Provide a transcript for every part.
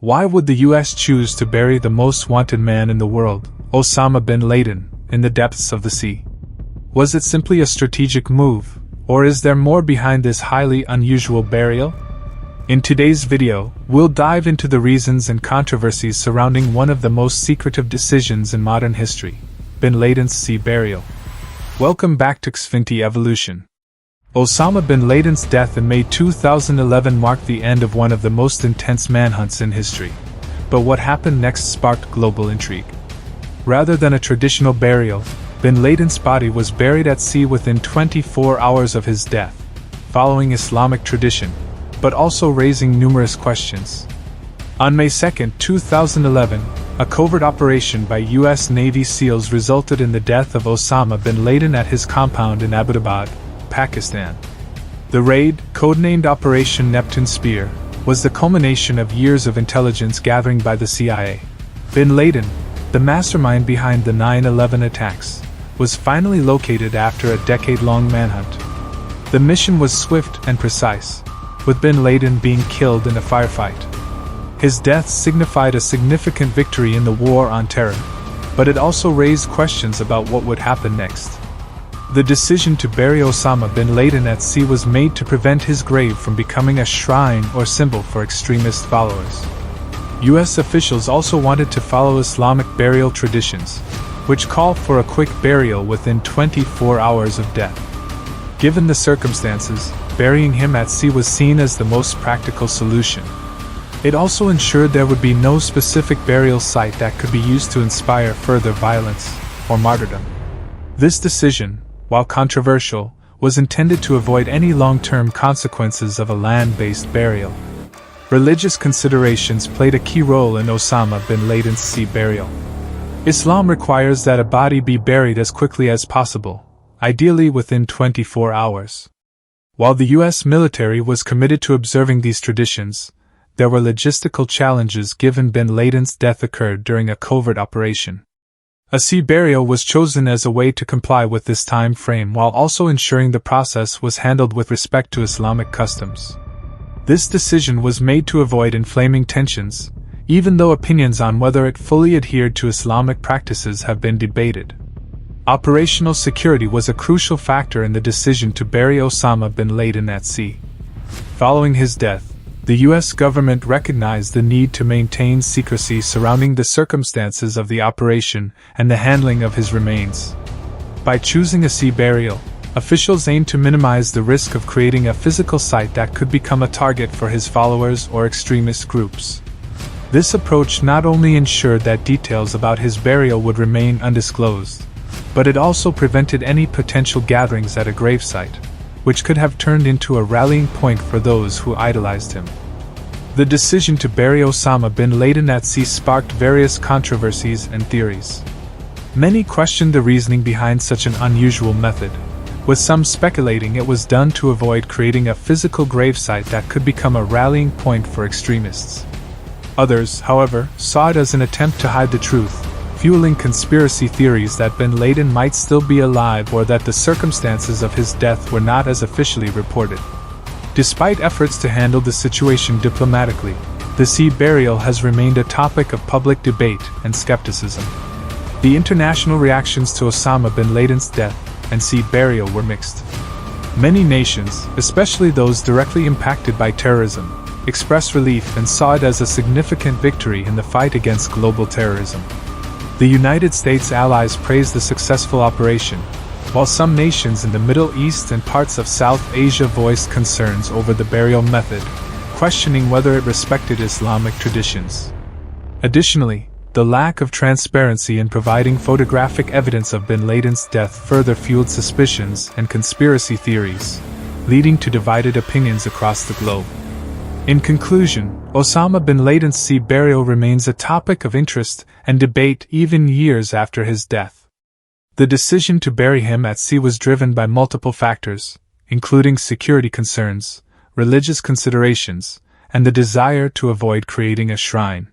Why would the US choose to bury the most wanted man in the world, Osama Bin Laden, in the depths of the sea? Was it simply a strategic move, or is there more behind this highly unusual burial? In today's video, we'll dive into the reasons and controversies surrounding one of the most secretive decisions in modern history, Bin Laden's sea burial. Welcome back to Xfinity Evolution. Osama bin Laden's death in May 2011 marked the end of one of the most intense manhunts in history. But what happened next sparked global intrigue. Rather than a traditional burial, bin Laden's body was buried at sea within 24 hours of his death, following Islamic tradition, but also raising numerous questions. On May 2, 2011, a covert operation by U.S. Navy SEALs resulted in the death of Osama bin Laden at his compound in Abbottabad, Pakistan. The raid, codenamed Operation Neptune Spear, was the culmination of years of intelligence gathering by the CIA. Bin Laden, the mastermind behind the 9/11 attacks, was finally located after a decade-long manhunt. The mission was swift and precise, with bin Laden being killed in a firefight. His death signified a significant victory in the war on terror, but it also raised questions about what would happen next. The decision to bury Osama bin Laden at sea was made to prevent his grave from becoming a shrine or symbol for extremist followers. U.S. officials also wanted to follow Islamic burial traditions, which call for a quick burial within 24 hours of death. Given the circumstances, burying him at sea was seen as the most practical solution. It also ensured there would be no specific burial site that could be used to inspire further violence or martyrdom. This decision, while controversial, was intended to avoid any long-term consequences of a land-based burial. Religious considerations played a key role in Osama bin Laden's sea burial. Islam requires that a body be buried as quickly as possible, ideally within 24 hours. While the U.S. military was committed to observing these traditions, there were logistical challenges given bin Laden's death occurred during a covert operation. A sea burial was chosen as a way to comply with this time frame while also ensuring the process was handled with respect to Islamic customs. This decision was made to avoid inflaming tensions, even though opinions on whether it fully adhered to Islamic practices have been debated. Operational security was a crucial factor in the decision to bury Osama bin Laden at sea. Following his death, the U.S. government recognized the need to maintain secrecy surrounding the circumstances of the operation and the handling of his remains. By choosing a sea burial, officials aimed to minimize the risk of creating a physical site that could become a target for his followers or extremist groups. This approach not only ensured that details about his burial would remain undisclosed, but it also prevented any potential gatherings at a gravesite, which could have turned into a rallying point for those who idolized him. The decision to bury Osama bin Laden at sea sparked various controversies and theories. Many questioned the reasoning behind such an unusual method, with some speculating it was done to avoid creating a physical gravesite that could become a rallying point for extremists. Others, however, saw it as an attempt to hide the truth, fueling conspiracy theories that bin Laden might still be alive or that the circumstances of his death were not as officially reported. Despite efforts to handle the situation diplomatically, the sea burial has remained a topic of public debate and skepticism. The international reactions to Osama bin Laden's death and sea burial were mixed. Many nations, especially those directly impacted by terrorism, expressed relief and saw it as a significant victory in the fight against global terrorism. The United States allies praised the successful operation, while some nations in the Middle East and parts of South Asia voiced concerns over the burial method, questioning whether it respected Islamic traditions. Additionally, the lack of transparency in providing photographic evidence of bin Laden's death further fueled suspicions and conspiracy theories, leading to divided opinions across the globe. In conclusion, Osama bin Laden's sea burial remains a topic of interest and debate even years after his death. The decision to bury him at sea was driven by multiple factors, including security concerns, religious considerations, and the desire to avoid creating a shrine.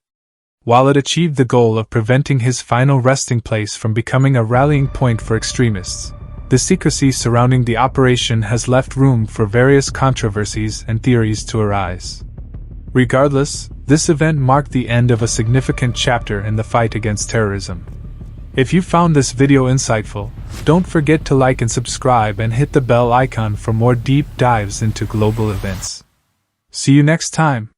While it achieved the goal of preventing his final resting place from becoming a rallying point for extremists, the secrecy surrounding the operation has left room for various controversies and theories to arise. Regardless, This event marked the end of a significant chapter in the fight against terrorism. If you found this video insightful, don't forget to like and subscribe and hit the bell icon for more deep dives into global events. See you next time.